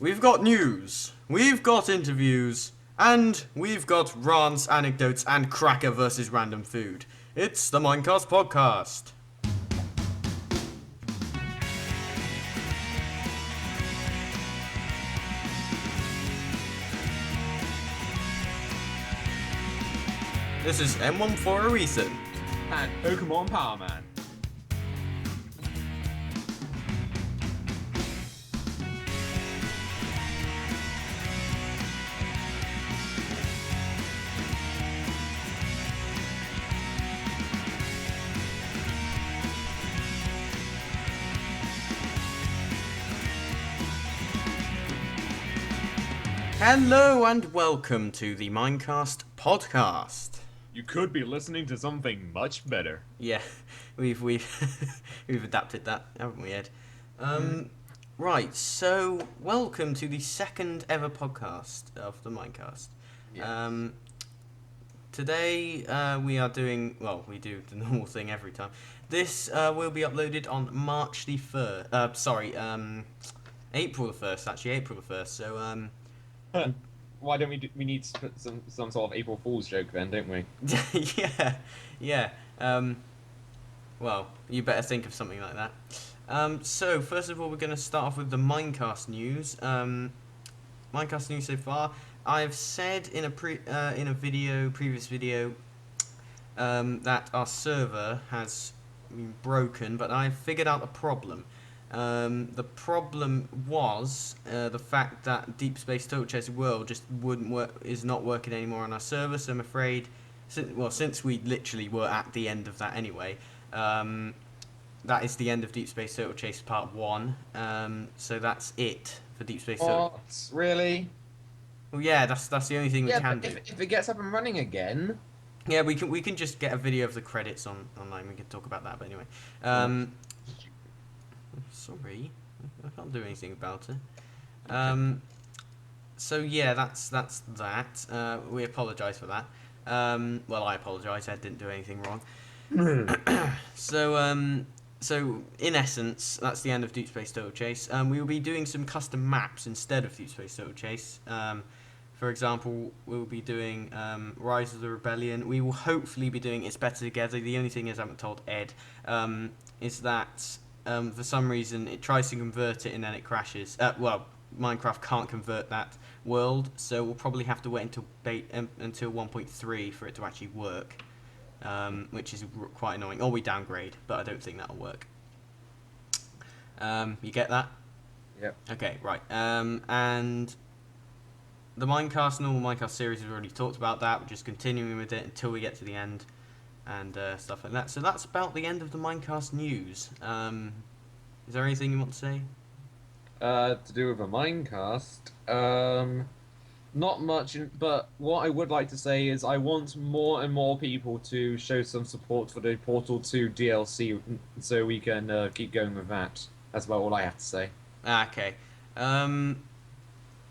We've got news, we've got interviews, and we've got rants, anecdotes, and cracker versus random food. It's the Minecast podcast. This is M1 for a reason. And Pokemon Power Man. Hello and welcome to the Minecast podcast. You could be listening to something much better. Yeah, we've we've adapted that, haven't we, Ed? Right, so welcome to the second ever podcast of the Minecast. Yes. Today we are doing, well, we do the normal thing every time. This will be uploaded on March the 1st. April the 1st, actually, April the 1st. So Why don't we need to put some sort of April Fool's joke then, don't we? yeah. Well, you better think of something like that. So first of all, we're going to start off with the Minecast news. Minecast news so far. I've said in a previous video, that our server has been broken, but I've figured out a problem. The problem was the fact that Deep Space Total Chess World just is not working anymore on our server. So I'm afraid, since we literally were at the end of that anyway, that is the end of Deep Space Total Chase Part 1. So that's it for Deep Space Total. What? Really? Well, yeah, that's the only thing we can do. If it gets up and running again. Yeah, we can just get a video of the credits online. We can talk about that. But anyway, sorry, I can't do anything about it. So yeah, that's that. We apologise for that. Well, I apologise. I didn't do anything wrong. So in essence, that's the end of Deep Space Total Chase. We will be doing some custom maps instead of Deep Space Total Chase. For example, we'll be doing Rise of the Rebellion. We will hopefully be doing It's Better Together. The only thing is I haven't told Ed is that for some reason it tries to convert it and then it crashes. Well, Minecraft can't convert that world, so we'll probably have to wait until 1.3 for it to actually work, which is quite annoying. Or we downgrade, but I don't think that'll work. You get that? Yep. Okay, right. And the normal Minecast series, we've already talked about that. We're just continuing with it until we get to the end and stuff like that. So that's about the end of the Minecast news. Is there anything you want to say? To do with a Minecast, not much. But what I would like to say is I want more and more people to show some support for the Portal 2 DLC, so we can keep going with that. That's about all I have to say. Okay.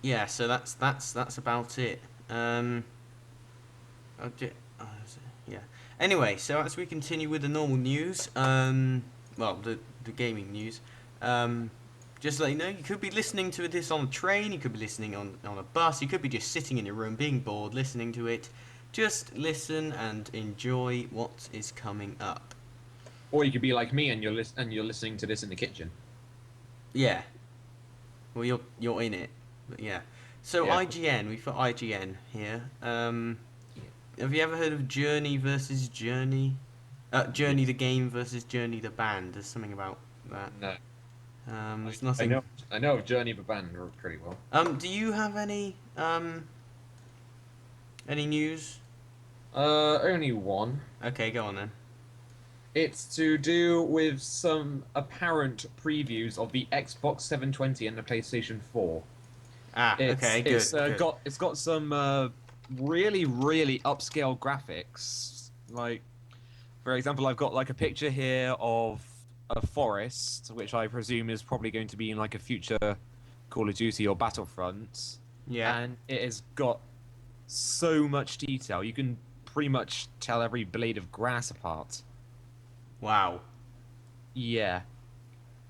Yeah, so that's about it. Yeah. Anyway, so as we continue with the normal news, well, the gaming news, just to let you know, you could be listening to this on a train, you could be listening on a bus, you could be just sitting in your room being bored, listening to it. Just listen and enjoy what is coming up. Or you could be like me and you're listening to this in the kitchen. Yeah. Well, you're in it. But yeah. So Yeah. IGN, we've got IGN here. Have you ever heard of Journey versus Journey? Journey the game versus Journey the band. There's something about that. No. There's nothing. I know of Journey the band pretty well. Do you have any news? Only one. Okay, go on then. It's to do with some apparent previews of the Xbox 720 and the PlayStation 4. Okay, good. It's got some really upscale graphics. Like, for example, I've got like a picture here of a forest, which I presume is probably going to be in like a future Call of Duty or Battlefront. Yeah. And it has got so much detail. You can pretty much tell every blade of grass apart. Wow. Yeah.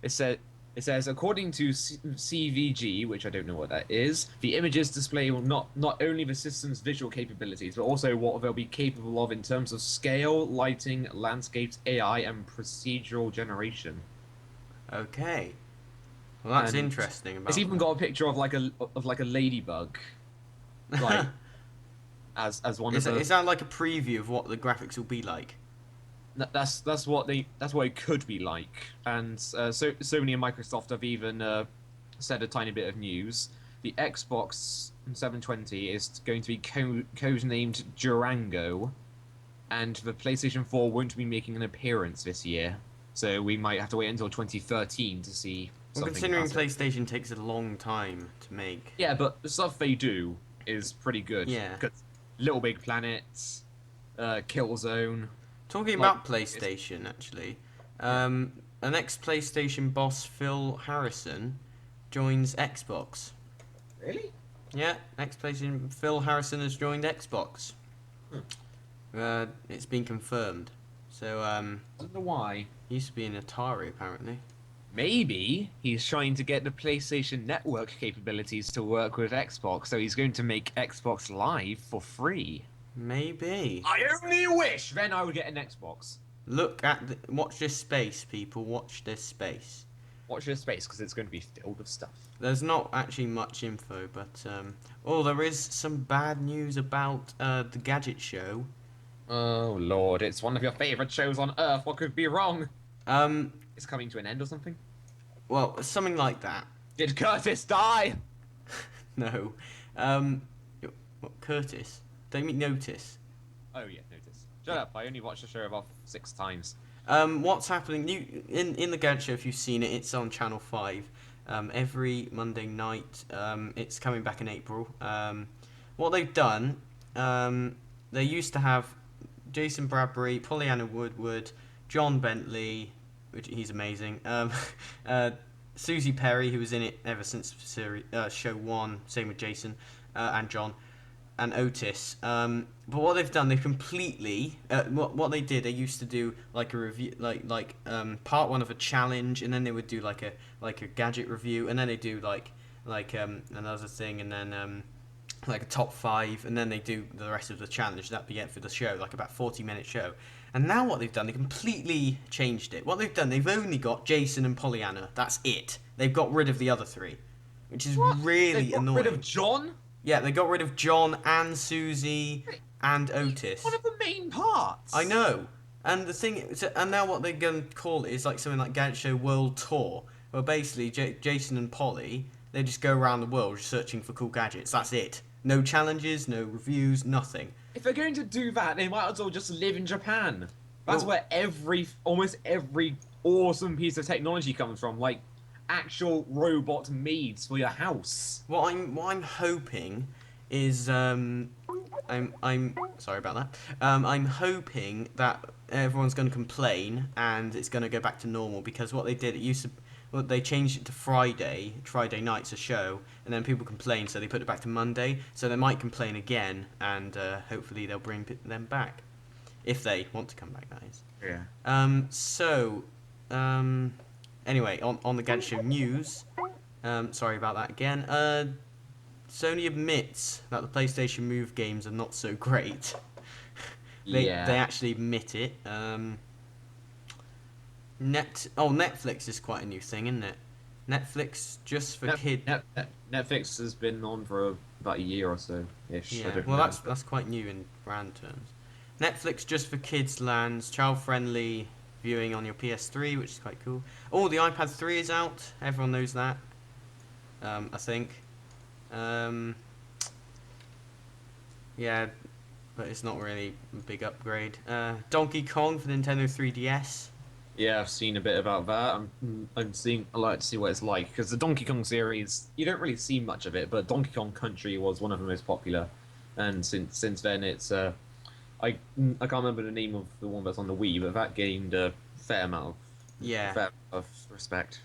It said It says, according to CVG, which I don't know what that is, the images display will not only the system's visual capabilities, but also what they'll be capable of in terms of scale, lighting, landscapes, AI, and procedural generation. Okay. Well, that's And interesting it's about even got a picture of like a ladybug, like that. as one of the. Is that like a preview of what the graphics will be like? That's what it could be like. And Sony and Microsoft have even said a tiny bit of news. The Xbox 720 is going to be codenamed Durango, and the PlayStation 4 won't be making an appearance this year. So we might have to wait until 2013 to see Well, something considering about it. PlayStation takes a long time to make. Yeah, but the stuff they do is pretty good. Yeah. Because Little Big Planets, Killzone, Talking like about it's, PlayStation, actually, yeah. an ex-PlayStation boss, Phil Harrison, joins Xbox. Really? Yeah, ex-PlayStation Phil Harrison has joined Xbox. Hmm. It's been confirmed. So, I don't know why. he used to be in Atari, apparently. Maybe he's trying to get the PlayStation Network capabilities to work with Xbox, so he's going to make Xbox Live for free. Maybe. I only wish then I would get an Xbox. Watch this space, people. Watch this space. Watch your space, because it's going to be filled with stuff. There's not actually much info, but there is some bad news about the Gadget Show. Oh lord, it's one of your favorite shows on Earth. What could be wrong? Um, It's coming to an end or something? well, something like that. Did Curtis die? No. What, Curtis? Don't you mean Notice? Oh yeah, notice. Shut up, I only watched the show about 6 times. What's happening? In the Gadget Show, if you've seen it, it's on Channel 5. Every Monday night. It's coming back in April. What they've done, they used to have Jason Bradbury, Pollyanna Woodward, John Bentley, which he's amazing. Susie Perry, who was in it ever since show 1, same with Jason and John. And Otis. But what they've done, they've completely what they did. They used to do like a review, part 1 of a challenge, and then they would do like a gadget review, and then they do like another thing, and then like a top 5, and then they do the rest of the challenge. That'd be it for the show, like about 40-minute show. And now what they've done, they completely changed it. What they've done, they've only got Jason and Pollyanna. That's it. They've got rid of the other 3, which is What? really They got annoying. rid of John? Yeah, they got rid of John and Susie and Otis. One of the main parts. I know. And the thing, and now what they're going to call it is like something like Gadget Show World Tour, where basically Jason and Polly, they just go around the world searching for cool gadgets. That's it. No challenges, no reviews, nothing. If they're going to do that, they might as well just live in Japan. That's where almost every awesome piece of technology comes from, like actual robot maids for your house. What I'm hoping is I'm sorry about that. I'm hoping that everyone's going to complain and it's going to go back to normal, because what they did, they changed it to Friday nights a show, and then people complained, so they put it back to Monday. So they might complain again, and hopefully they'll bring them back, if they want to come back. That is. Yeah. Anyway, on the Gadget Show news, sorry about that again. Sony admits that the PlayStation Move games are not so great. They actually admit it. Netflix is quite a new thing, isn't it? Netflix just for kids. Netflix has been on for about a year or so ish. Yeah, well, that's quite new in brand terms. Netflix just for kids lands, child-friendly viewing on your PS3, which is quite cool. Oh, the iPad 3 is out. Everyone knows that. I think. Yeah, but it's not really a big upgrade. Donkey Kong for Nintendo 3DS. Yeah, I've seen a bit about that. I like to see what it's like, because the Donkey Kong series, you don't really see much of it, but Donkey Kong Country was one of the most popular, and since then it's I can't remember the name of the one that's on the Wii, but that gained a fair amount of respect.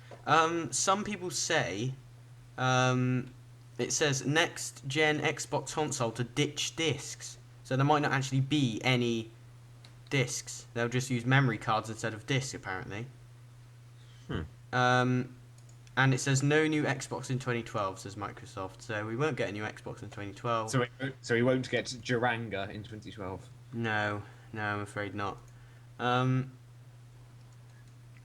Some people say, it says next gen Xbox console to ditch discs, so there might not actually be any discs. They'll just use memory cards instead of discs, apparently. And it says no new Xbox in 2012, says Microsoft. So we won't get a new Xbox in 2012. So he won't get Duranga in 2012. No, I'm afraid not.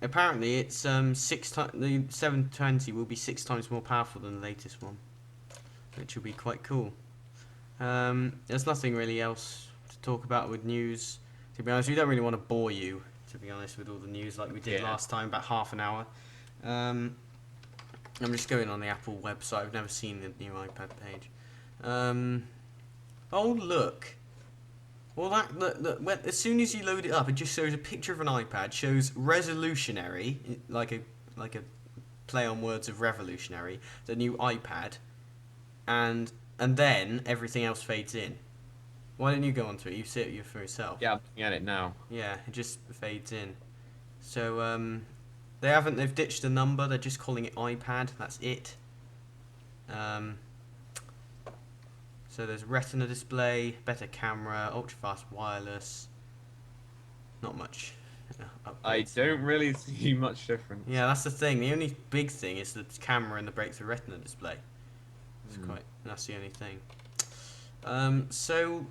Apparently, it's the 720 will be 6 times more powerful than the latest one, which will be quite cool. There's nothing really else to talk about with news. To be honest, we don't really want to bore you, to be honest, with all the news like we did last time, about half an hour. I'm just going on the Apple website. I've never seen the new iPad page. Oh look! Well, look, as soon as you load it up, it just shows a picture of an iPad. Shows resolutionary, like a play on words of revolutionary. The new iPad, and then everything else fades in. Why don't you go onto it? You see it for yourself. Yeah, I'm looking at it now. Yeah, it just fades in. So they've ditched the number. They're just calling it iPad. That's it. So there's Retina display, better camera, ultra fast wireless. Not much. I don't really see much difference. Yeah, that's the thing. The only big thing is the camera and the breakthrough Retina display. That's the only thing. So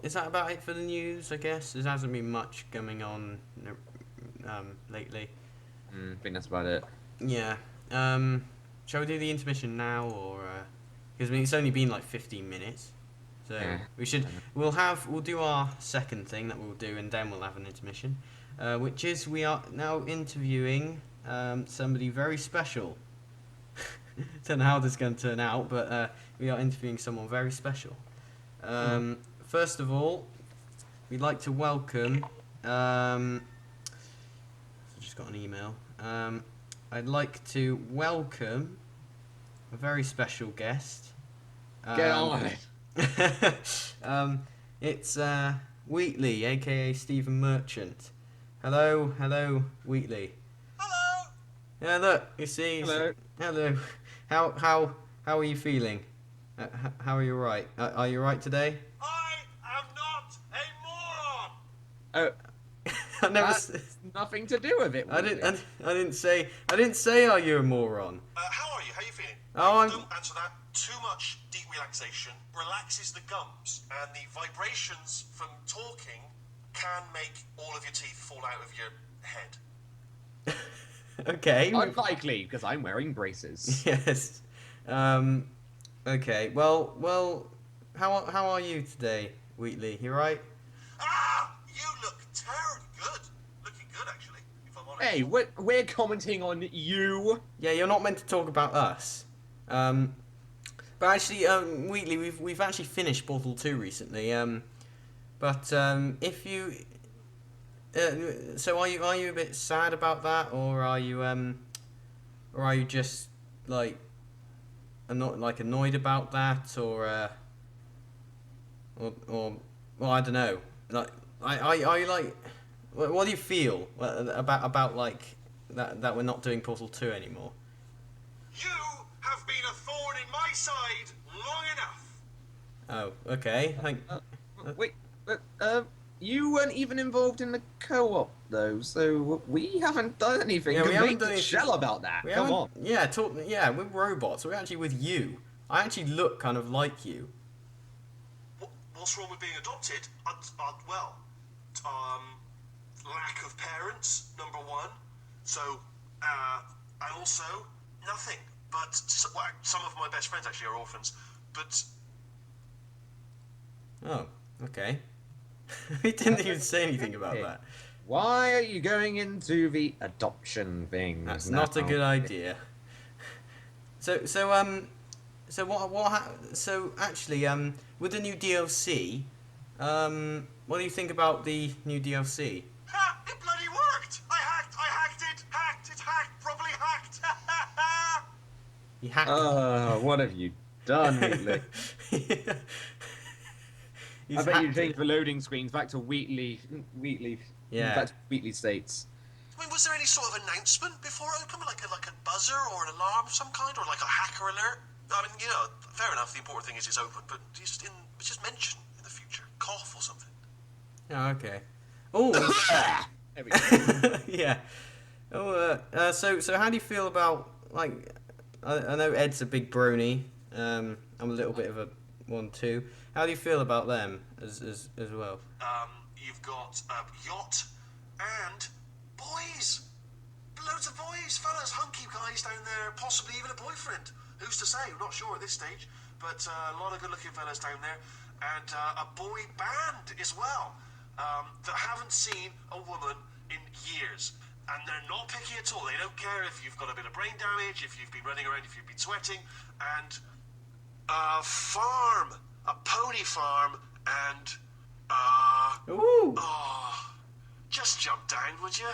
is that about it for the news? I guess there hasn't been much going on lately. I think that's about it. Yeah. Shall we do the intermission now, or because it's only been like 15 minutes, so we'll do our second thing that we'll do, and then we'll have an intermission, which is we are now interviewing somebody very special. Don't know how this is going to turn out, but we are interviewing someone very special. First of all, we'd like to welcome. I just got an email. I'd like to welcome a very special guest. Get on it. It's Wheatley, aka Stephen Merchant. Hello, Wheatley. Hello. Yeah, look, you see. Hello. How are you feeling? How are you right? Are you right today? I am not a moron. Oh, I never. nothing to do with it. I didn't say. Are you a moron? How are you? How are you feeling? Oh, Don't answer that. Too much deep relaxation relaxes the gums, and the vibrations from talking can make all of your teeth fall out of your head. Okay. Unlikely, because I'm wearing braces. Yes. Okay. Well. How are you today, Wheatley? You right? You look terribly good. Looking good, actually, if I'm honest. Hey, we're commenting on you. Yeah, you're not meant to talk about us. But actually, Wheatley, we've actually finished Portal 2 recently. But if you, so are you a bit sad about that, or are you just like annoyed about that, or well, I don't know. Like, are you like, what do you feel about like that we're not doing Portal 2 anymore? You have been a thorn in my side long enough. Oh, okay. Wait, you weren't even involved in the co-op though, so we haven't done anything. Yeah, we haven't Make done the shell about that. Come on. Yeah, we're robots. We're actually with you. I actually look kind of like you. What's wrong with being adopted? Well, lack of parents, number one. So, and also nothing. But some of my best friends actually are orphans. But Oh, okay. We didn't even say anything about Okay. that. Why are you going into the adoption thing? That's now? not a good idea. So actually, with the new DLC, what do you think about the new DLC? ha! It bloody worked! I hacked it! It's hacked! Properly hacked! You hacked. What have you done, Wheatley? I bet you changed the loading screens back to Wheatley. Yeah. Back to Wheatley states. I mean, was there any sort of announcement before it opened, like a buzzer or an alarm of some kind, or like a hacker alert? I mean, fair enough. The important thing is it's open, but just mention in the future, cough or something. Oh, okay. Oh. There we go. Yeah. Oh. So how do you feel about like, I know Ed's a big brony. I'm a little bit of a one too. How do you feel about them as well? You've got a yacht and boys. Loads of boys, fellas, hunky guys down there, possibly even a boyfriend. Who's to say? We're not sure at this stage, but a lot of good-looking fellas down there, and a boy band as well that haven't seen a woman in years. And they're not picky at all. They don't care if you've got a bit of brain damage, if you've been running around, if you've been sweating. And a farm, a pony farm, and Ooh. oh, just jump down, would you?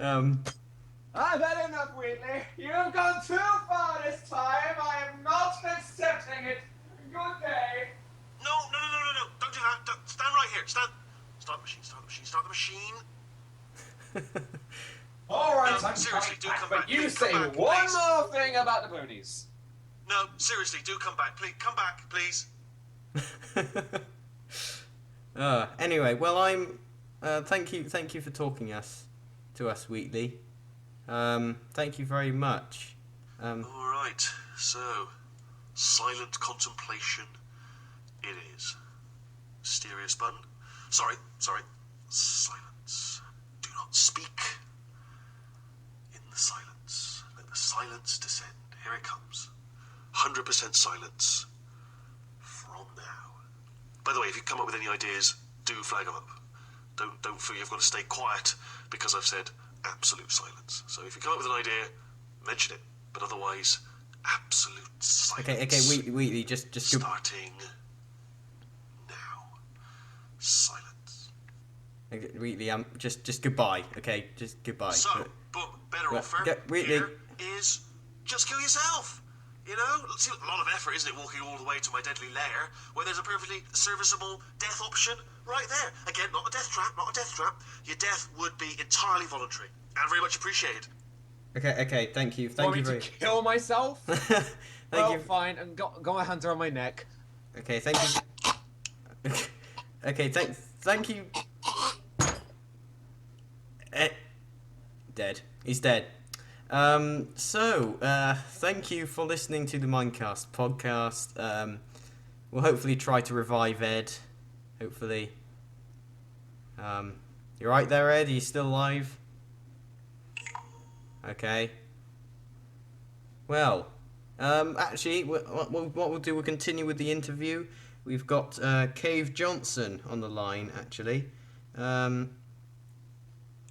I've had enough, Wheatley. You've gone too far this time. I am not accepting it. Good day. No. Don't do that. Stand right here. Stand. Start the machine. Start the machine. All right, No, I'm seriously, coming do back, come but back. you Please say come back, one please. more thing about the ponies. No, seriously, do come back. Please, come back, please. Anyway, well, I'm. Thank you for talking to us, Wheatley. Thank you very much. All right. So, silent contemplation. It is. Mysterious button. Sorry. Silence. Do not speak. In the silence. Let the silence descend. Here it comes. 100% silence. From now. By the way, if you come up with any ideas, do flag them up. Don't feel you've got to stay quiet because I've said absolute silence. So if you come up with an idea, mention it. But otherwise, absolute silence. Okay, Wheatley, just Starting now. Silence. Wheatley, just goodbye. Okay, just goodbye. So, but better Well, offer Wheatley. here is just kill yourself. You know, it's a lot of effort, isn't it, walking all the way to my deadly lair, where there's a perfectly serviceable death option right there. Again, not a death trap. Your death would be entirely voluntary and very much appreciated. Okay, thank you Want me very. to kill myself? Thank well, you. fine, and got my hands around my neck. Okay, thank you. Okay, thank you. Dead. He's dead. Thank you for listening to the Minecast podcast. We'll hopefully try to revive Ed. Hopefully. You right there, Ed? Are you still alive? Okay. Well, actually, what we'll do, we'll continue with the interview. We've got Cave Johnson on the line, actually.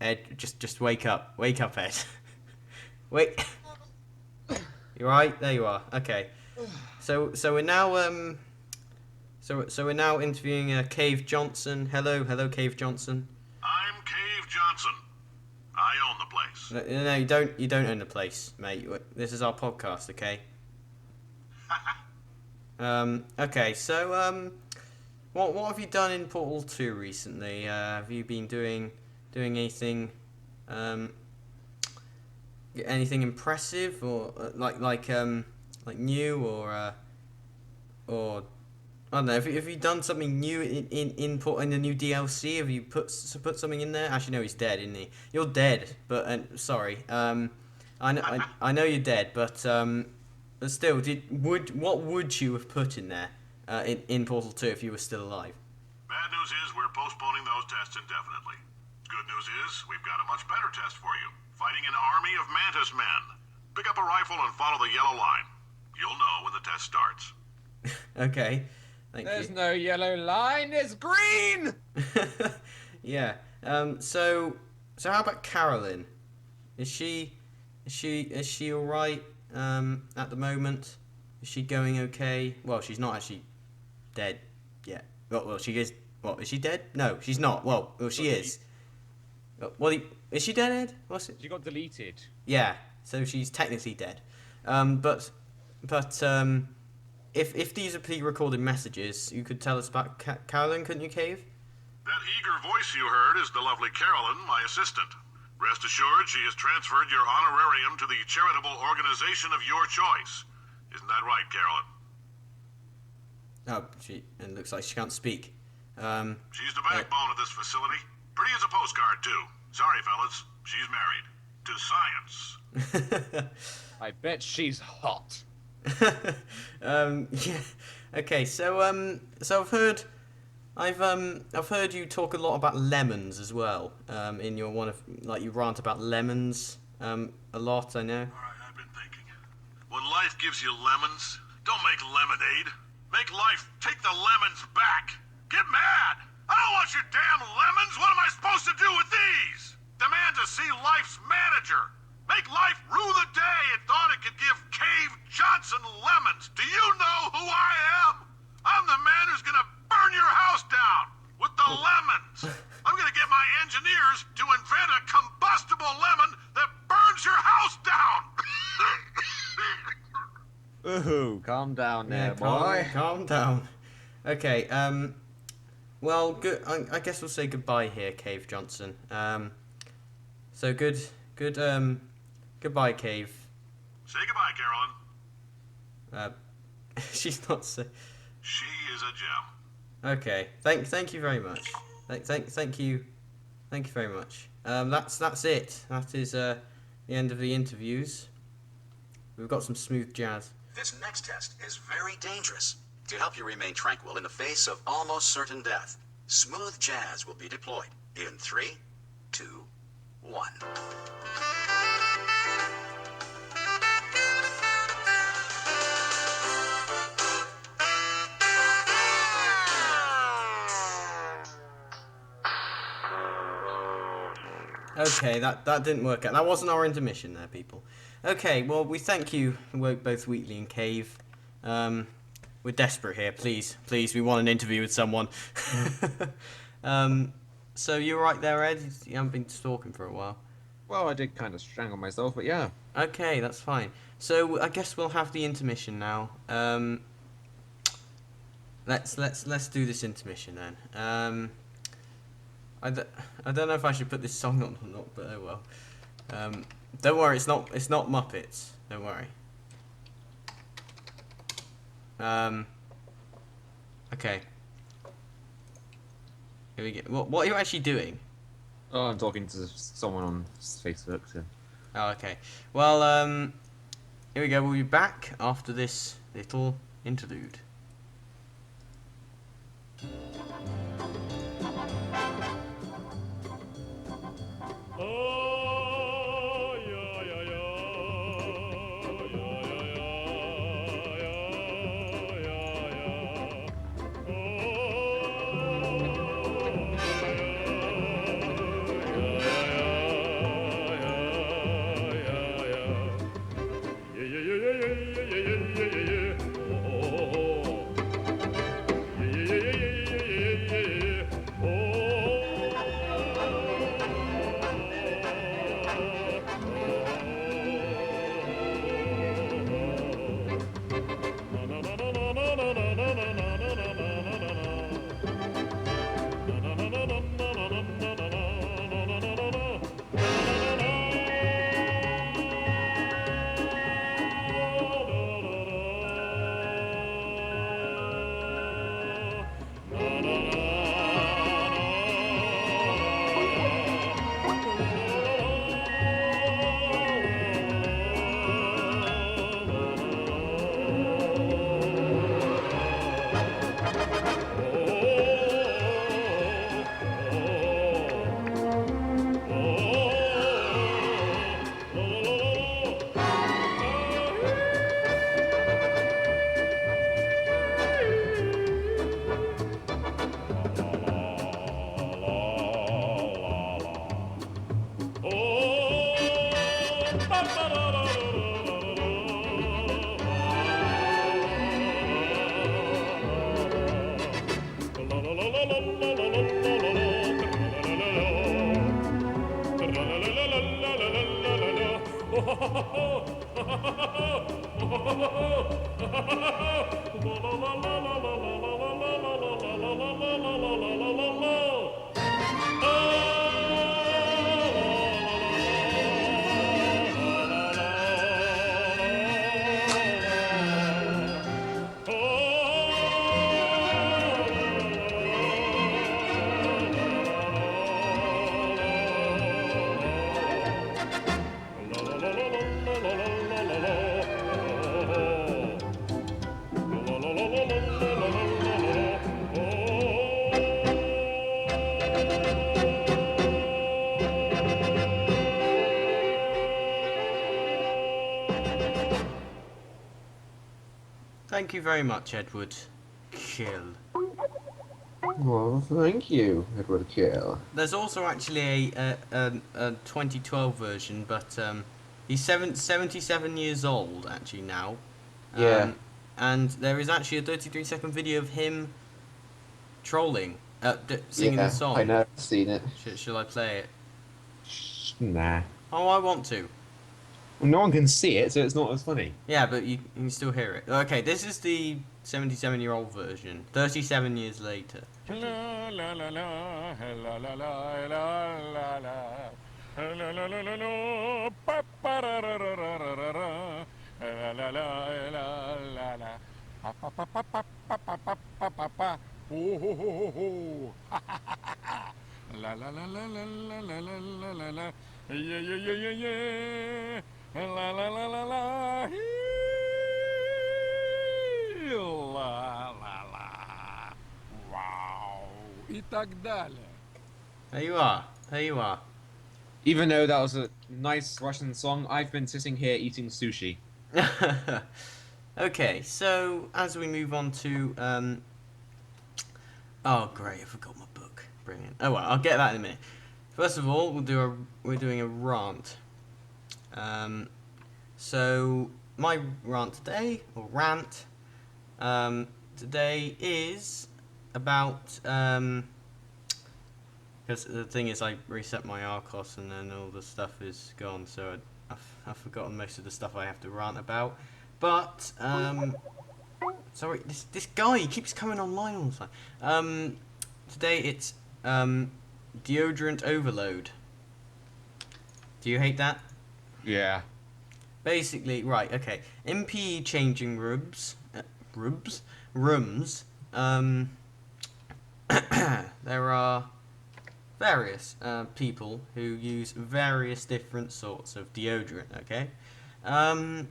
Ed, just wake up. Wake up, Ed. Wait. You right? There you are. Okay. So we're now so we're now interviewing Cave Johnson. Hello, Cave Johnson. I'm Cave Johnson. I own the place. No, you don't own the place, mate. This is our podcast, okay? Okay. So what have you done in Portal 2 recently? Have you been doing anything anything impressive or like new or I don't know. Have you done something new in the new DLC? Have you put something in there? Actually, no, he's dead, isn't he? You're dead, but sorry. I know you're dead, but still, what would you have put in there in Portal 2 if you were still alive? Bad news is we're postponing those tests indefinitely. Good news is we've got a much better test for you. Fighting an army of Mantis men. Pick up a rifle and follow the yellow line. You'll know when the test starts. Okay, thank There's you. no yellow line, it's green! Yeah. So how about Carolyn? Is she all right at the moment? Is she going okay? Well, she's not actually dead yet. Well, she is. What, is she dead? No, she's not. Well, she is. Well, is she dead, Ed? What's it? She got deleted. Yeah. So she's technically dead. But if these are pre-recorded messages, you could tell us about Carolyn, couldn't you, Cave? That eager voice you heard is the lovely Carolyn, my assistant. Rest assured, she has transferred your honorarium to the charitable organization of your choice. Isn't that right, Carolyn? Oh, and looks like she can't speak. She's the backbone of this facility. Pretty as a postcard, too. Sorry, fellas. She's married. to science. I bet she's hot. Yeah. Okay. So I've heard you talk a lot about lemons as well. In your you rant about lemons. A lot. I know. Alright, I've been thinking. When life gives you lemons, don't make lemonade. Make life take the lemons back. Get mad! I don't want your damn lemons! What am I supposed to do with these? Demand to see life's manager. Make life rue the day it thought it could give Cave Johnson lemons. Do you know who I am? I'm the man who's gonna burn your house down with the lemons. I'm gonna get my engineers to invent a combustible lemon that burns your house down. Ooh, calm down there, Yeah, boy. calm down. Okay. Well, good. I guess we'll say goodbye here, Cave Johnson. So good. Goodbye, Cave. Say goodbye, Carolyn. She's not so. She is a gem. Okay. Thank you very much. Thank you very much. That's it. That is the end of the interviews. We've got some smooth jazz. This next test is very dangerous. To help you remain tranquil in the face of almost certain death, smooth jazz will be deployed in 3, 2, 1. Okay, that didn't work out. That wasn't our intermission there, people. Okay, well, we thank you, both Wheatley and Cave. We're desperate here. Please, we want an interview with someone. So you're right there, Ed? You haven't been talking for a while. Well, I did kind of strangle myself, but yeah. Okay, that's fine. So I guess we'll have the intermission now. Let's do this intermission then. I don't know if I should put this song on or not, but oh well. Don't worry, it's not Muppets. Don't worry. Okay. Here we go. What are you actually doing? Oh, I'm talking to someone on Facebook. So. Oh, okay. Well, here we go. We'll be back after this little interlude. Thank you very much, Edward. Kill. Well, thank you, Edward Kill. There's also actually a 2012 version, but he's 77 years old actually now. Yeah. And there is actually a 33-second video of him trolling, singing the song. I know, I've seen it. Shall I play it? Nah. Oh, I want to. Well, no one can see it, so it's not as funny. Yeah, but you can still hear it. Okay, this is the 77-year-old version. 37 years later. La la la la, la la la la la la. La la la la la, pa pa ra ra ra ra ra ra ra. La la la la la la. Pa pa pa pa pa pa pa pa pa pa pa. Oh ho ho ho ho. Ha ha ha ha ha. La la la la la la la la la la la. Yeah yeah yeah yeah yeah. La la la la la. La la la. Wow. I tak dalej. There you are. There you are. Even though that was a nice Russian song, I've been sitting here eating sushi. Okay, so as we move on to oh great, I forgot my book. Brilliant. Oh well, I'll get that in a minute. First of all, we're doing a rant. So my rant today, or rant, today is about because the thing is I reset my Arcos and then all the stuff is gone, so I've forgotten most of the stuff I have to rant about. But sorry, this guy, he keeps coming online all the time. Today it's deodorant overload. Do you hate that? Yeah. Basically, right, okay. In PE changing rooms, there are various people who use various different sorts of deodorant, okay? Now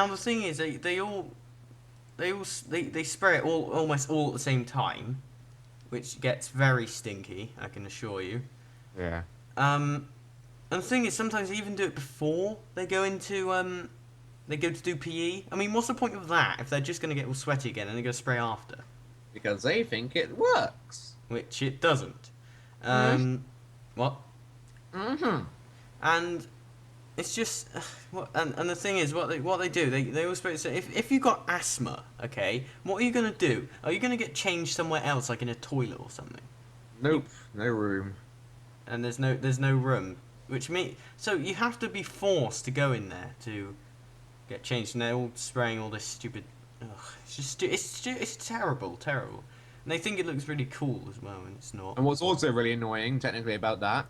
the thing is, they spray it almost all at the same time, which gets very stinky, I can assure you. Yeah. And the thing is, sometimes they even do it before they go into they go to do PE. I mean, what's the point of that if they're just going to get all sweaty again and they're going to spray after? Because they think it works. Which it doesn't. What? Mm-hmm. And it's just, and the thing is, what they do, they always say, if you got asthma, okay, what are you gonna do? Are you gonna get changed somewhere else, like in a toilet or something? Nope, no room. And there's no room, which means so you have to be forced to go in there to get changed, and they're all spraying all this stupid. Ugh, it's just it's terrible. And they think it looks really cool as well, and it's not. And what's also really annoying, technically, about that,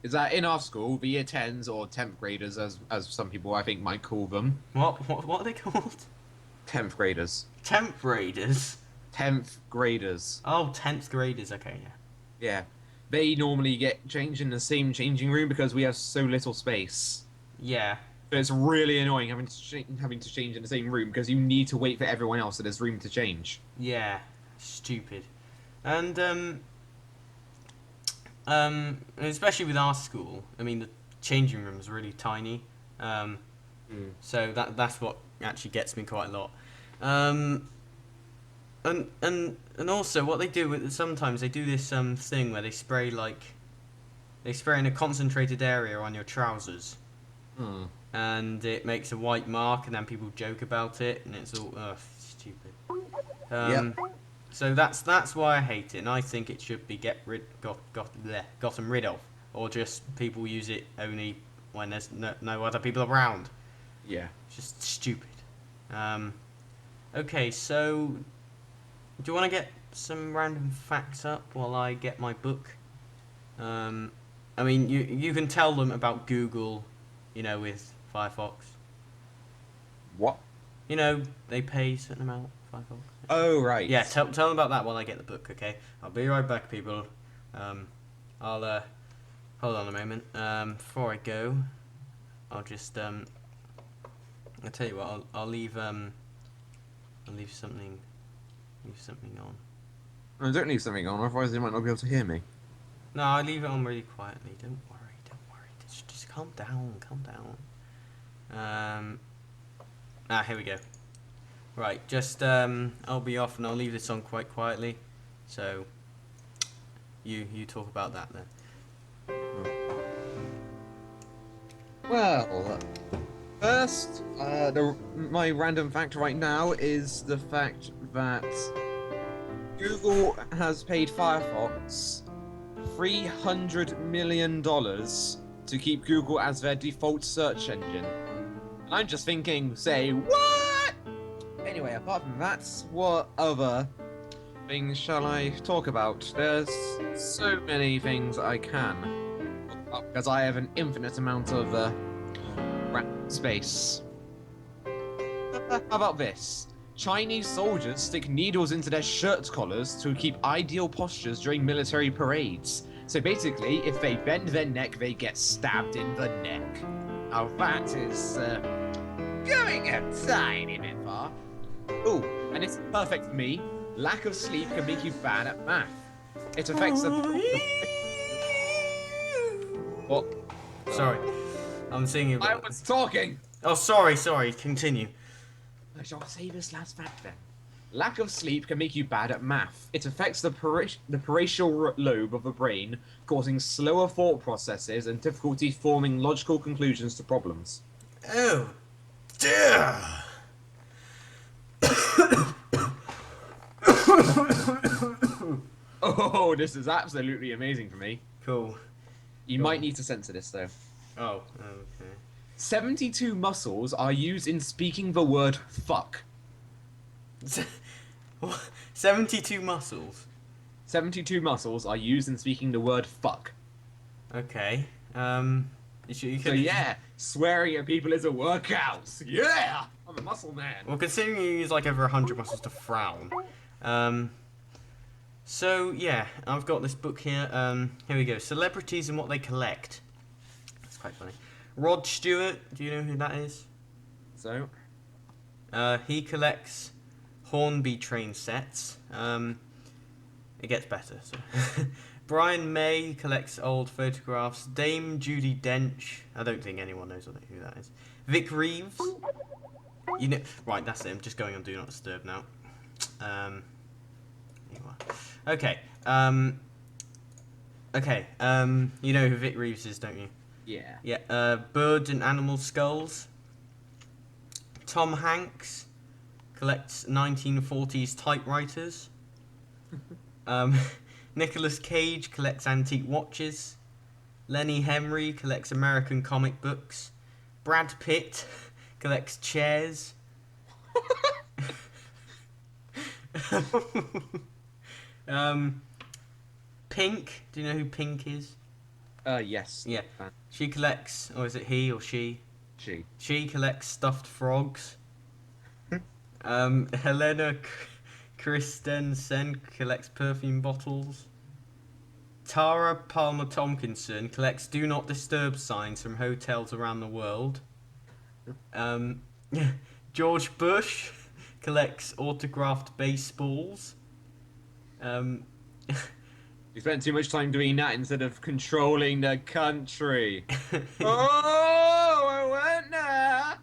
is that in our school, the year 10s, or 10th graders, as some people I think might call them. What are they called? 10th graders. 10th graders. 10th graders. Oh, 10th graders. Okay, yeah. Yeah. They normally get changed in the same changing room because we have so little space. Yeah. So it's really annoying having to change in the same room because you need to wait for everyone else so there's room to change. Yeah. Stupid. And especially with our school, I mean the changing room is really tiny, so that's what actually gets me quite a lot. And also what they do with sometimes they do this thing where they spray in a concentrated area on your trousers, and it makes a white mark, and then people joke about it, and it's all stupid. Yep. So that's why I hate it, and I think it should be gotten rid of, or just people use it only when there's no other people around. Yeah. It's just stupid. Okay, so do you want to get some random facts up while I get my book? I mean, you can tell them about Google, with Firefox. What? They pay a certain amount, Firefox. Oh, right. Yeah, tell them about that while I get the book, okay? I'll be right back, people. I'll hold on a moment. Before I go, I'll just I'll tell you what. I'll leave something on. I don't leave something on, otherwise they might not be able to hear me. No, I leave it on really quietly. Don't worry. Just calm down. Here we go. Right, just I'll be off and I'll leave this on quite quietly. So you talk about that then. Well, first, my random fact right now is the fact that Google has paid Firefox $300 million to keep Google as their default search engine. And I'm just thinking, say, what? Anyway, apart from that, what other things shall I talk about? There's so many things I can talk about because I have an infinite amount of space. How about this? Chinese soldiers stick needles into their shirt collars to keep ideal postures during military parades. So basically, if they bend their neck, they get stabbed in the neck. Now that is going a tiny bit far. Ooh, and it's perfect for me. Lack of sleep can make you bad at math. It affects the... What? Sorry, I'm singing. I was talking! Oh, sorry. Continue. I shall say this last fact then. Lack of sleep can make you bad at math. It affects the parietal lobe of the brain, causing slower thought processes and difficulty forming logical conclusions to problems. Oh, dear. Oh, this is absolutely amazing for me. Cool. You might need to censor this though. Oh, okay. 72 muscles are used in speaking the word fuck. 72 muscles. 72 muscles are used in speaking the word fuck. Okay. You So yeah, swearing at people is a workout. Yeah, I'm a muscle man. Well, considering you use like over 100 muscles to frown. So yeah, I've got this book here. Here we go. Celebrities and what they collect. That's quite funny. Rod Stewart. Do you know who that is? So, He collects Hornby train sets. It gets better. So. Brian May collects old photographs. Dame Judi Dench. I don't think anyone knows who that is. Vic Reeves. You know, right? That's it. I'm just going on Do Not Disturb now. You are. Okay. Okay. You know who Vic Reeves is, don't you? yeah. Yeah. Bird and animal skulls. Tom Hanks collects 1940s typewriters. Nicolas Cage collects antique watches. Lenny Henry collects American comic books. Brad Pitt collects chairs. Pink. Do you know who Pink is? Yes. Yeah. She collects, or is it he or she? She. She collects stuffed frogs. Helena Christensen collects perfume bottles. Tara Palmer Tomkinson collects Do Not Disturb signs from hotels around the world. George Bush collects autographed baseballs. You spent too much time doing that instead of controlling the country. Oh, I went there.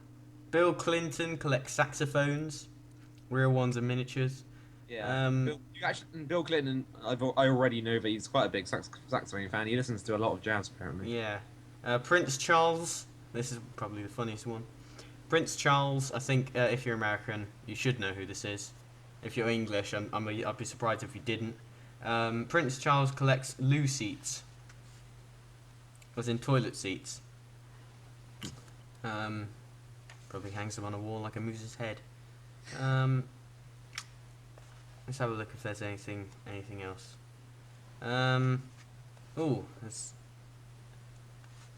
Bill Clinton collects saxophones, real ones and miniatures. Yeah. Bill Clinton, I already know that he's quite a big saxophone fan. He listens to a lot of jazz, apparently. Yeah. Prince Charles. This is probably the funniest one. Prince Charles. I think if you're American, you should know who this is. If you're English, I'd be surprised if you didn't. Prince Charles collects loo seats, as in toilet seats. Probably hangs them on a wall like a moose's head. Let's have a look if there's anything else.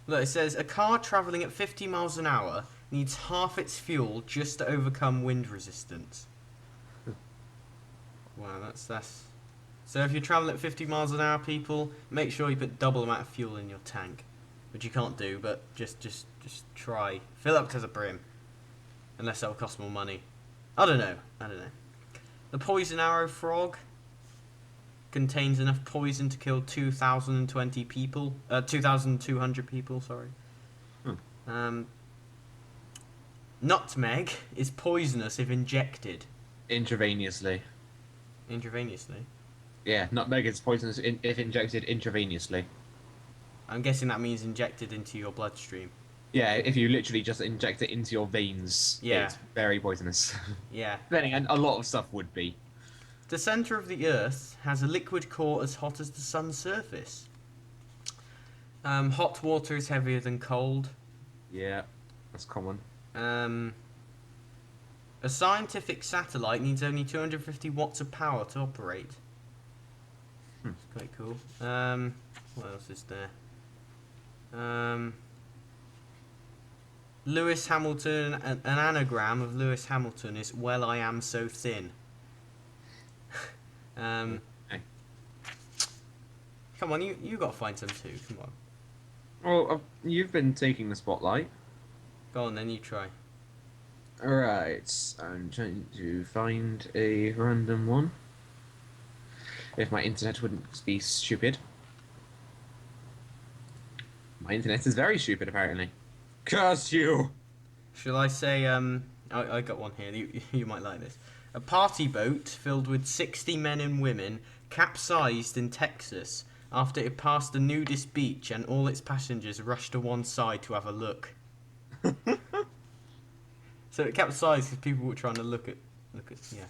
Look, it says a car travelling at 50 miles an hour needs half its fuel just to overcome wind resistance. Wow, that's. So if you're travelling at 50 miles an hour, people, make sure you put double amount of fuel in your tank, which you can't do, but just try. Fill up to the brim, unless it'll cost more money. I don't know. The poison arrow frog contains enough poison to kill 2,020 people. 2,200 people. Sorry. Nutmeg is poisonous if injected. Intravenously. Intravenously. Yeah, nutmeg is poisonous if injected intravenously. I'm guessing that means injected into your bloodstream. Yeah, if you literally just inject it into your veins, Yeah. it's very poisonous. Yeah. Then again, a lot of stuff would be. The centre of the Earth has a liquid core as hot as the sun's surface. Hot water is heavier than cold. Yeah, that's common. A scientific satellite needs only 250 watts of power to operate. It's quite cool. What else is there? Lewis Hamilton, an anagram of Lewis Hamilton is "Well, I am so thin." Okay. Come on, you got to find some too. Come on, Well, you've been taking the spotlight. go on then. You try. Alright, I'm trying to find a random one. If my internet wouldn't be stupid. My internet is very stupid, apparently. Curse you! Shall I say? I got one here. You might like this. A party boat filled with 60 men and women capsized in Texas after it passed a nudist beach and all its passengers rushed to one side to have a look. So it capsized because people were trying to look at yeah.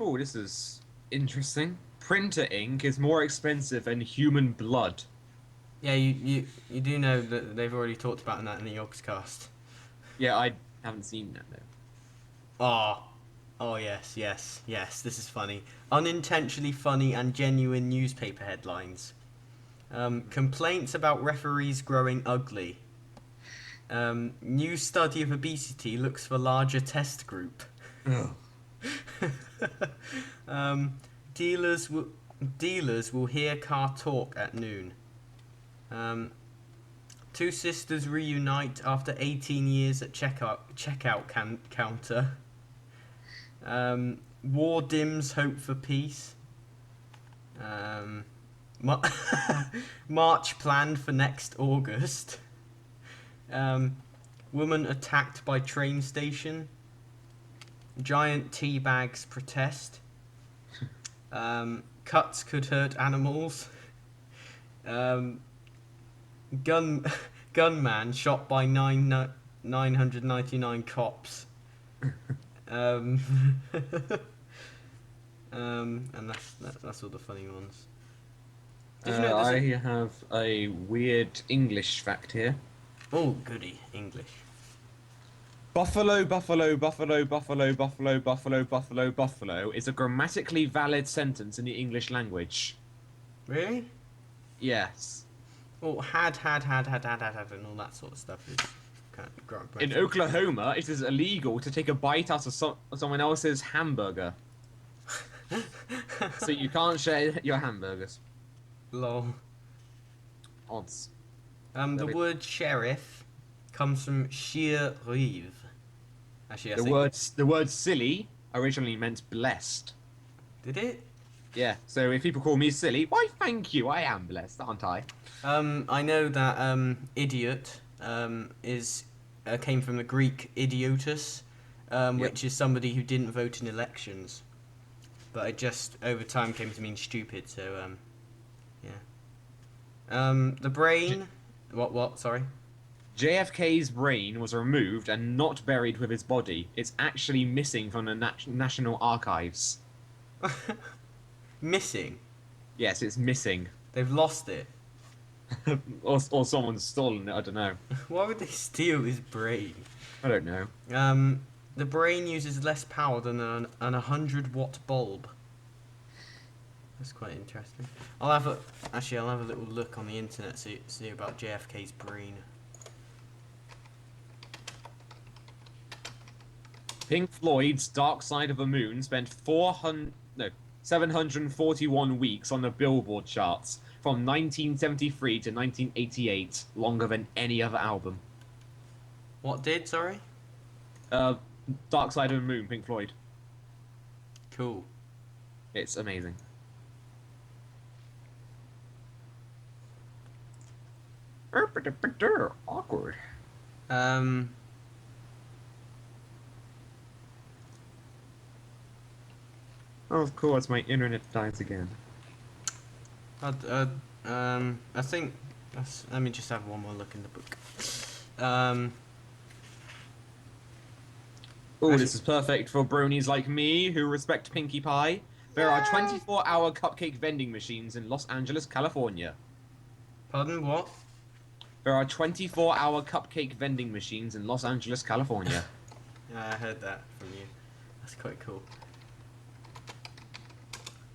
Oh, this is interesting. Printer ink is more expensive than human blood. Yeah, you do know that they've already talked about that in the Yogscast. Yeah, I haven't seen that though. Oh yes. This is funny. Unintentionally funny and genuine newspaper headlines. Complaints about referees growing ugly. New study of obesity looks for larger test group. Dealers will hear car talk at noon. Two sisters reunite after 18 years at checkout counter. War dims hope for peace. March planned for next August. Woman attacked by train station. Giant tea bags protest. Cuts could hurt animals. Gunman shot by 999 cops. And that's all the funny ones. Did you know I have a weird English fact here. Oh, goody, English. Buffalo, buffalo, buffalo, buffalo, buffalo, buffalo, buffalo, buffalo is a grammatically valid sentence in the English language. Really? Yes. Well, had, and all that sort of stuff is kind of grammatically. In Oklahoma, it is illegal to take a bite out of someone else's hamburger. So you can't share your hamburgers. Lol. Odds. The word sheriff comes from sheriff. Actually, The word silly originally meant blessed. Did it? Yeah, so if people call me silly, why thank you, I am blessed, aren't I? I know that idiot came from the Greek idiotus, which is somebody who didn't vote in elections. But it just over time came to mean stupid, so yeah. The brain what, sorry? JFK's brain was removed and not buried with his body. It's actually missing from the National Archives. Missing? Yes, it's missing. They've lost it. or someone's stolen it, I don't know. Why would they steal his brain? I don't know. The brain uses less power than an 100-watt bulb. That's quite interesting. I'll have a little look on the internet see about JFK's brain. Pink Floyd's Dark Side of the Moon spent 741 weeks on the Billboard charts from 1973 to 1988, longer than any other album. What did, sorry? Dark Side of the Moon, Pink Floyd. Cool. It's amazing. Awkward. Um. Oh, of course, my internet dies again. I think. Let me just have one more look in the book. Oh, Actually- this is perfect for bronies like me who respect Pinkie Pie. There are 24-hour cupcake vending machines in Los Angeles, California. Pardon, what? There are 24-hour cupcake vending machines in Los Angeles, California. Yeah, I heard that from you. That's quite cool.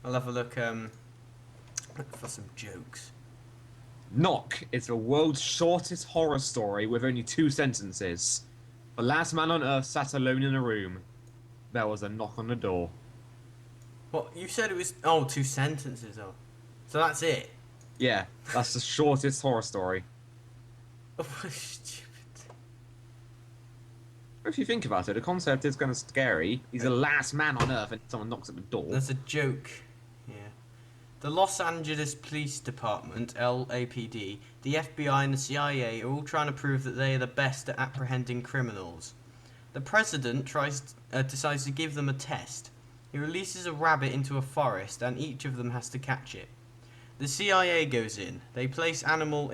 I'll have a look for some jokes. Knock is the world's shortest horror story with only 2 sentences. The last man on Earth sat alone in a room. There was a knock on the door. What you said it was? 2 sentences. Oh, so that's it. Yeah, that's the shortest horror story. Oh, stupid. If you think about it, the concept is kind of scary. He's the last man on Earth and someone knocks at the door. That's a joke. Yeah. The Los Angeles Police Department, LAPD, the FBI and the CIA are all trying to prove that they are the best at apprehending criminals. The president decides to give them a test. He releases a rabbit into a forest and each of them has to catch it. The CIA goes in. They place animal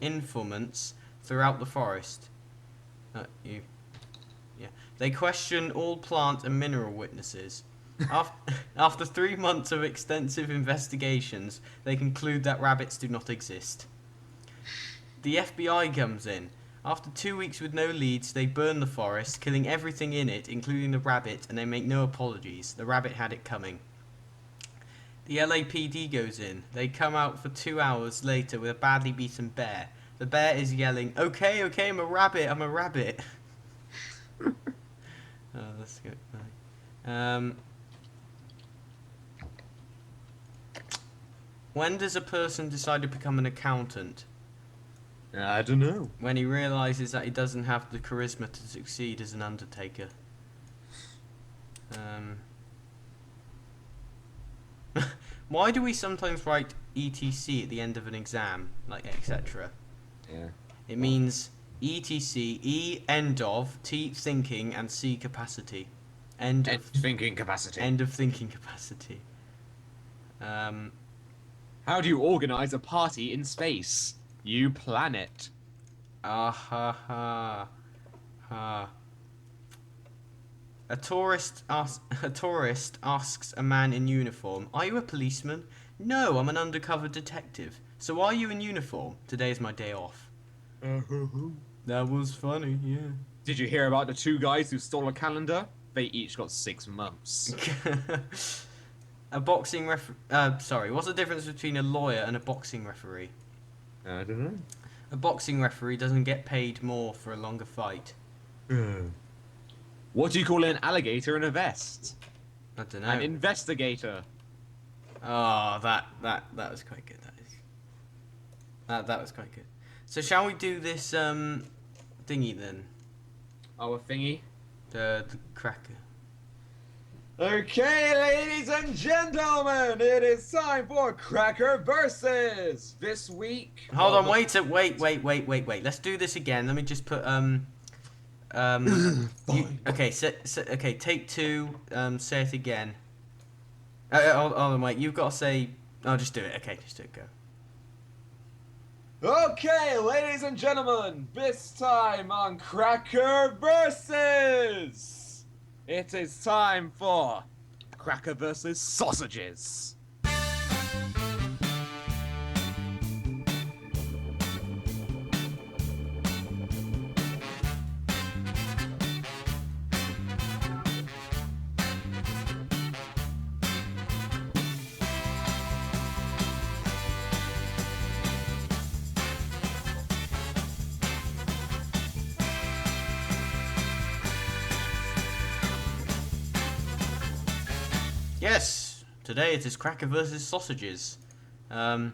informants throughout the forest. They question all plant and mineral witnesses. After 3 months of extensive investigations, they conclude that rabbits do not exist. The FBI comes in. After 2 weeks with no leads, they burn the forest, killing everything in it, including the rabbit, and they make no apologies. The rabbit had it coming. The LAPD goes in. They come out for 2 hours later with a badly beaten bear. The bear is yelling, okay, I'm a rabbit, I'm a rabbit. Oh, that's good. When does a person decide to become an accountant? I don't know. When he realises that he doesn't have the charisma to succeed as an undertaker. Why do we sometimes write ETC at the end of an exam, like etc.? Yeah. It means ETC, E, end of, T, thinking, and C, capacity. End of thinking capacity. End of thinking capacity. How do you organize a party in space? You plan it. Ah ha ha ha. A tourist asks a man in uniform, "Are you a policeman?" "No, I'm an undercover detective." "So why are you in uniform?" "Today is my day off." That was funny, yeah. Did you hear about the 2 guys who stole a calendar? They each got 6 months. A boxing sorry, what's the difference between a lawyer and a boxing referee? I don't know. A boxing referee doesn't get paid more for a longer fight. What do you call an alligator in a vest? I don't know. An investigator. Oh, that was quite good. That was quite good. So shall we do this thingy then? Our thingy. The cracker. Okay, ladies and gentlemen, it is time for Cracker Versus. This week. Hold on, wait. Let's do this again. Let me just put okay, okay, take 2. Say it again. Hold on, wait. You've got to say. Oh, just do it. Okay, just do it. Go. Okay, ladies and gentlemen, this time on Cracker Versus, it is time for Cracker versus Sausages. Yes, today it is Cracker versus Sausages. Do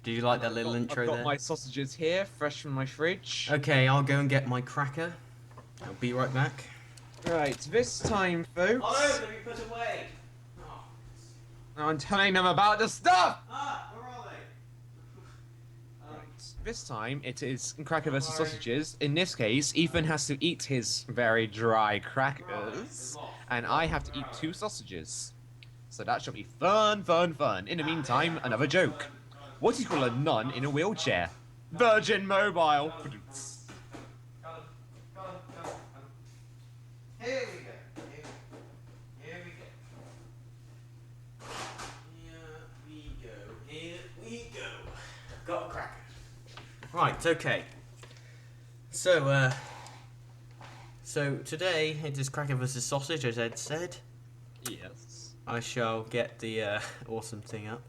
you like that little intro I've got there? my sausages here, fresh from my fridge. Okay, I'll go and get my cracker. I'll be right back. Right, this time, folks, Oh, no, be put away. Oh. I'm telling them about the stuff! Ah, where are they? this time it is cracker versus sausages. In this case, Ethan has to eat his very dry crackers, and I have to eat 2 sausages. So that should be fun, fun, fun. In the meantime, another joke. What do you call a nun in a wheelchair? Virgin Mobile. Here we go. Here we go. Here we go. Got a cracker. Right, okay. So today it is cracker versus sausage, as Ed said. Yes. I shall get the awesome thing up.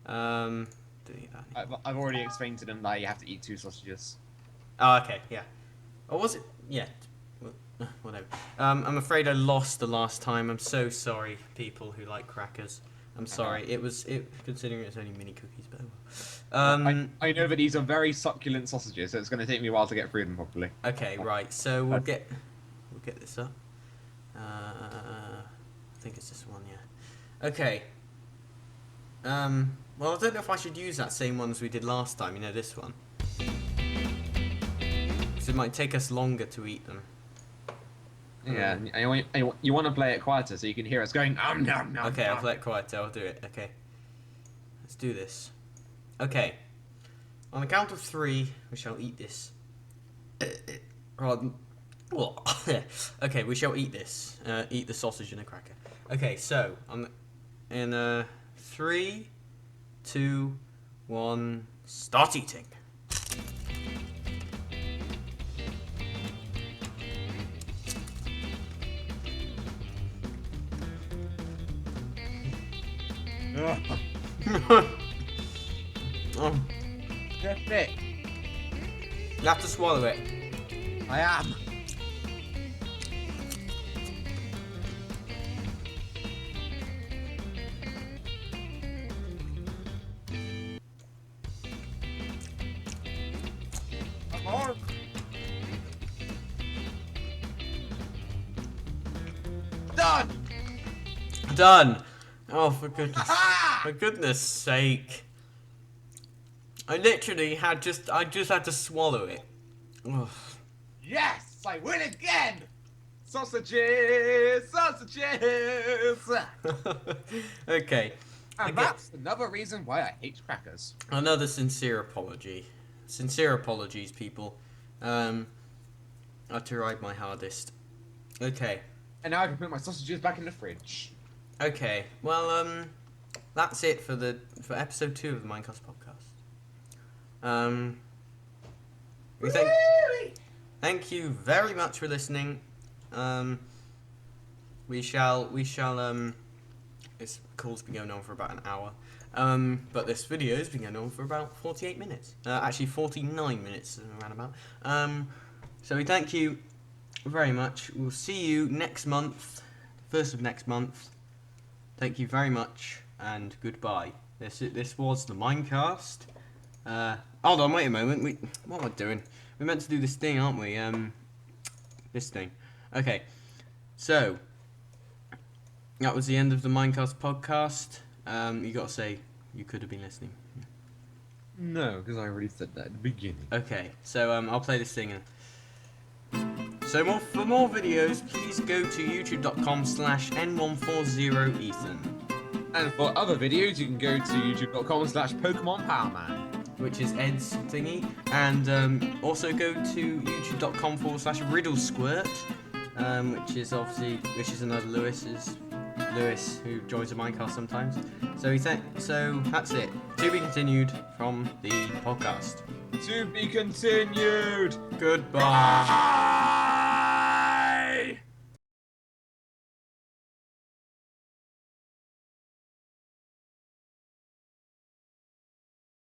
Doing that. I've already explained to them that you have to eat 2 sausages. Oh, okay, yeah. Or was it? Yeah. Whatever. I'm afraid I lost the last time. I'm so sorry, people who like crackers. I'm sorry. Considering it's only mini cookies, but I know that these are very succulent sausages, so it's going to take me a while to get through them properly. okay, right. So we'll get this up. I think it's this one, yeah. Okay. Well, I don't know if I should use that same one as we did last time. You know, this one. Because it might take us longer to eat them. Yeah, you want to play it quieter so you can hear us going. Nom, nom, Okay, I'll nom. play it quieter. I'll do it. Okay. Let's do this. Okay. On the count of 3, we shall eat this. Okay, we shall eat this. Eat the sausage and a cracker. Okay, so in 3, 2, 1, start eating. Oh, Get it. you have to swallow it. I am. Done. Done. Oh, for goodness sake! I literally I just had to swallow it. Ugh. Yes, I win again. Sausages, sausages. Okay. And Okay. that's another reason why I hate crackers. Another sincere apology. Sincere apologies, people. I had to ride my hardest. Okay. And now I can put my sausages back in the fridge. Okay. Well, that's it for episode 2 of the Minecast podcast. We thank you very much for listening. We shall this call's been going on for about an hour. But this video has been going on for about 48 minutes. Actually 49 minutes around about. So we thank you very much. We'll see you next month, 1st of next month. Thank you very much and goodbye. This was the Minecast. Hold on, wait a moment. What am I doing? We're meant to do this thing, aren't we? This thing. Okay. So that was the end of the Minecast podcast. You gotta say you could have been listening. No, because I already said that at the beginning. Okay, so I'll play this thing. So for more videos, please go to youtube.com/n140ethan, And for other videos, you can go to youtube.com/PokemonPowerman. which is Ed's thingy, and also go to youtube.com/riddlesquirt, which is another Lewis who joins the Minecast sometimes. So that's it. To be continued from the podcast. To be continued. Goodbye.